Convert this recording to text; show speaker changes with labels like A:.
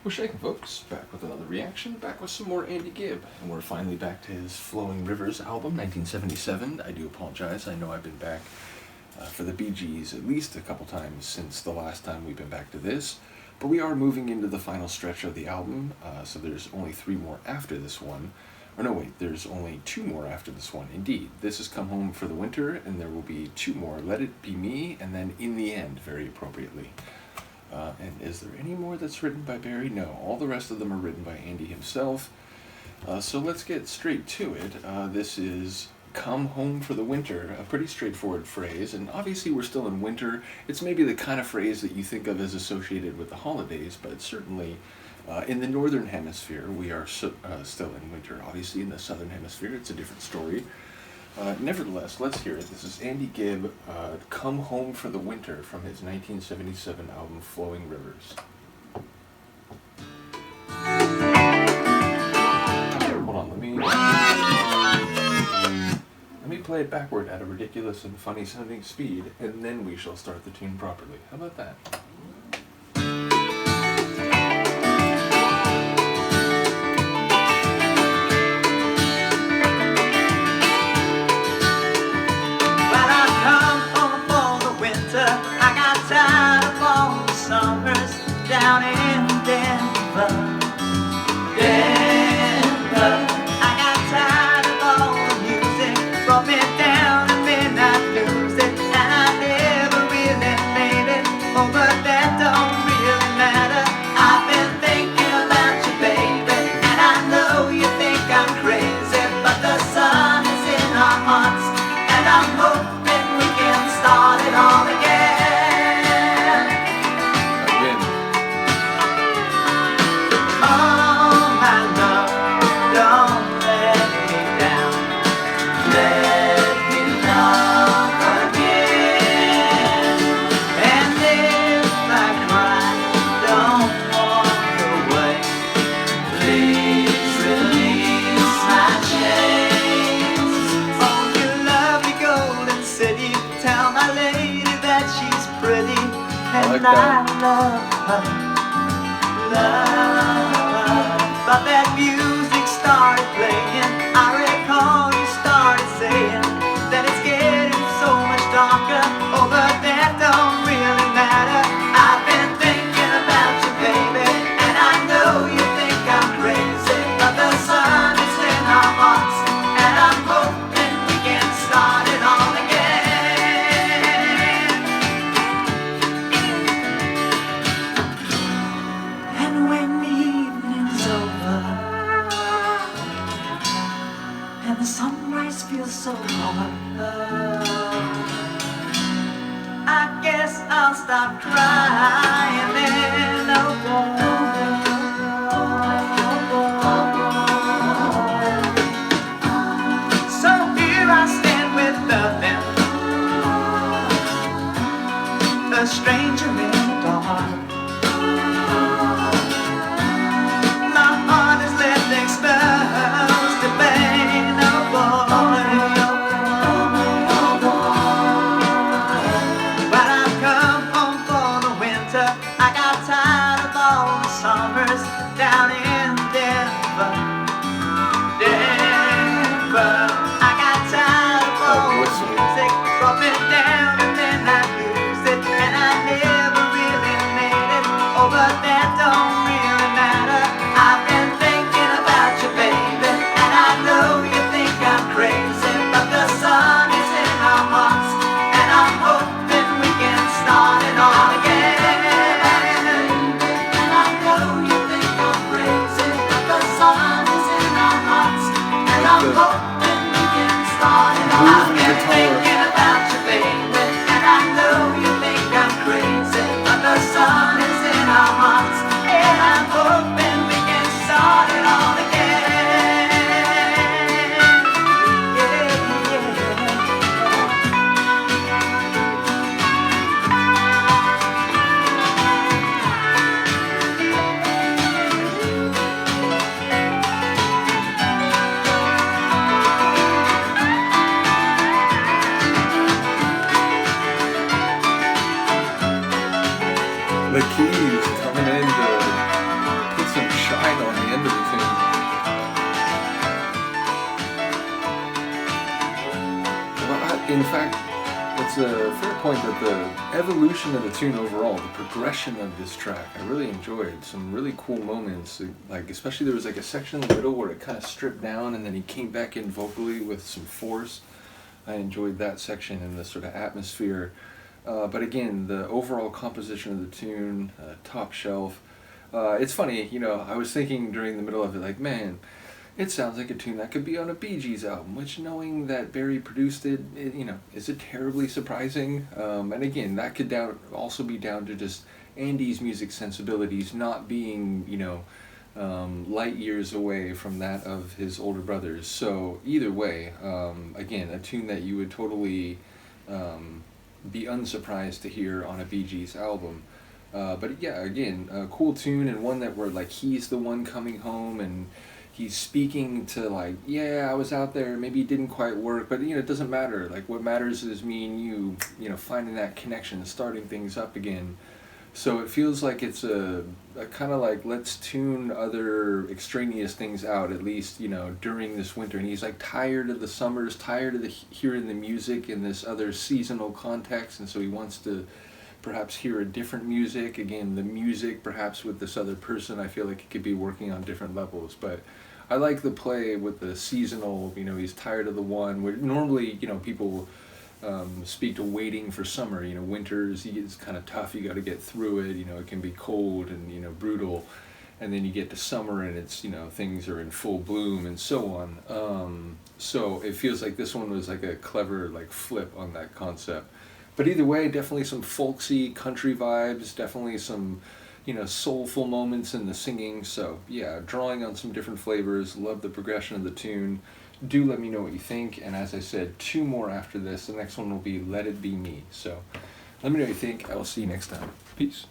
A: What's shaking, folks? Back with another reaction, back with some more Andy Gibb, and we're finally back to his Flowing Rivers album, 1977. I do apologize, I know I've been back for the Bee Gees at least a couple times since the last time we've been back to this, but we are moving into the final stretch of the album, so there's only 3 more after this one. Or no, wait, there's only 2 more after this one. Indeed, this has Come Home for the Winter, and there will be 2 more, Let It Be Me, and then In the End, very appropriately. And is there any more that's written by Barry? No, all the rest of them are written by Andy himself. So let's get straight to it. This is Come Home for the Winter, a pretty straightforward phrase, and obviously we're still in winter. It's maybe the kind of phrase that you think of as associated with the holidays, but certainly in the northern hemisphere we are still in winter. Obviously in the southern hemisphere it's a different story. Nevertheless, let's hear it. This is Andy Gibb, Come Home for the Winter, from his 1977 album Flowing Rivers. Hold on, let me play it backward at a ridiculous and funny sounding speed, and then we shall start the tune properly. How about that?
B: Down in Denver, I got tired of all the music, brought me down and then I lose it, and I never really made it, oh but that don't really matter. I've been thinking about you, baby, and I know you think I'm crazy, but the sun is in our hearts, and I'm hoping we can start it all again. I love her, but that music started playing. I recall you started saying that it's getting so much darker, oh but that don't really matter. I've been thinking about you, baby, and I know you think I'm crazy, but the sun is in our hearts, and I'm hoping we can start it all again. And the sunrise feels so hard, I guess I'll stop crying then, oh boy. So here I stand with nothing, a stranger in the dark. My heart is left exposed to pain, oh boy. But I've come home for the winter. I got tired of all the summers down in Denver. I got tired of all the music, brought me down and then I lose it, and I never really made it, oh but that don't really matter. I've been thinking about you, baby, and I know you think I'm crazy, but the sun is in our hearts, and I'm hoping we can start it all again. And I know you think I'm crazy, but the sun is in our hearts, and I'm hoping we can start it all. I've been thinking about you, baby, and I know you think I'm crazy, but the sun is in our hearts, and I'm hoping we can start it all again.
A: The keys coming in good. in fact, it's a fair point that the evolution of the tune overall, the progression of this track, I really enjoyed. Some really cool moments, like especially there was like a section in the middle where it kind of stripped down and then he came back in vocally with some force. I enjoyed that section and the sort of atmosphere. But again, the overall composition of the tune, top shelf. It's funny, you know, I was thinking during the middle of it, like, man, it sounds like a tune that could be on a Bee Gees album, which knowing that Barry produced it, you know, is it terribly surprising? And again, that could also be down to just Andy's music sensibilities not being, you know, light years away from that of his older brothers. So either way, again, a tune that you would totally be unsurprised to hear on a Bee Gees album. But yeah, again, a cool tune and one that where like he's the one coming home and he's speaking to like, yeah, I was out there, maybe it didn't quite work, but you know, it doesn't matter. Like what matters is me and you know, finding that connection, starting things up again. So it feels like it's a kind of like, let's tune other extraneous things out, at least, you know, during this winter. And he's like tired of the summers, tired of hearing the music in this other seasonal context. And so he wants to perhaps hear a different music. Again, the music perhaps with this other person, I feel like it could be working on different levels. But I like the play with the seasonal, you know, he's tired of the one where normally, you know, people speak to waiting for summer. You know, winters, it's kind of tough, you got to get through it, you know, it can be cold and, you know, brutal. And then you get to summer and it's, you know, things are in full bloom and so on. So it feels like this one was like a clever like flip on that concept. But either way, definitely some folksy country vibes, definitely some, you know, soulful moments in the singing. So yeah, drawing on some different flavors. Love the progression of the tune. Do let me know what you think. And as I said, 2 more after this. The next one will be Let It Be Me. So let me know what you think. I will see you next time. Peace.